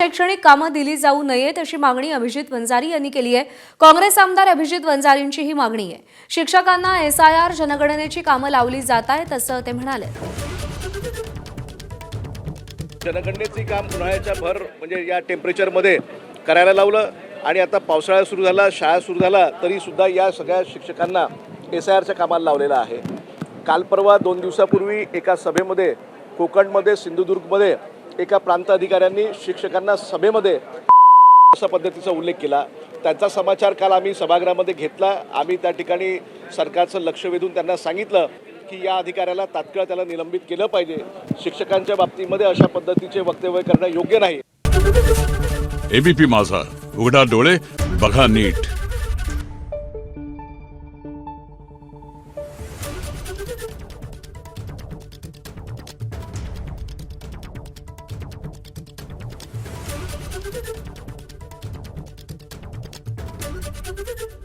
शैक्षणिक कामं दिली जाऊ नयेत अशी मागणी अभिजित वंजारी यांनी केली आहे। काँग्रेस आमदार अभिजित वंजारींची ही मागणी आहे। शिक्षकांना SIR जनगणनेची कामं लावली जात आहेत असं ते म्हणाले। जनगणनेचे काम उन्हाळ्याच्या भर म्हणजे या टेम्परेचरमध्ये करायला लावलं आणि आता पावसाळा सुरू झाला, शाळा सुरू झाला तरी सुद्धा या सगळ्या शिक्षकांना SIRच्या कामाला लावलेलं आहे। काल परवा 2 दिवसापूर्वी एका सभेमध्ये कोकणमध्ये सिंधुदुर्गमध्ये एका प्रांत अधिकाऱ्यांनी शिक्षकांना सभेमध्ये अशा पद्धतीचा उल्लेख केला। त्याचा समाचार काल आम्ही सभागृहामध्ये घेतला। आम्ही त्या ठिकाणी सरकारचं लक्ष वेधून त्यांना सांगितलं की या अधिकाऱ्याला तात्काळ त्याला निलंबित केलं पाहिजे। शिक्षकांच्या बाबतीमध्ये अशा पद्धतीचे वक्तव्य करणं योग्य नाही। ABP माझा, उघडा डोळे बघा नीट। Thank you.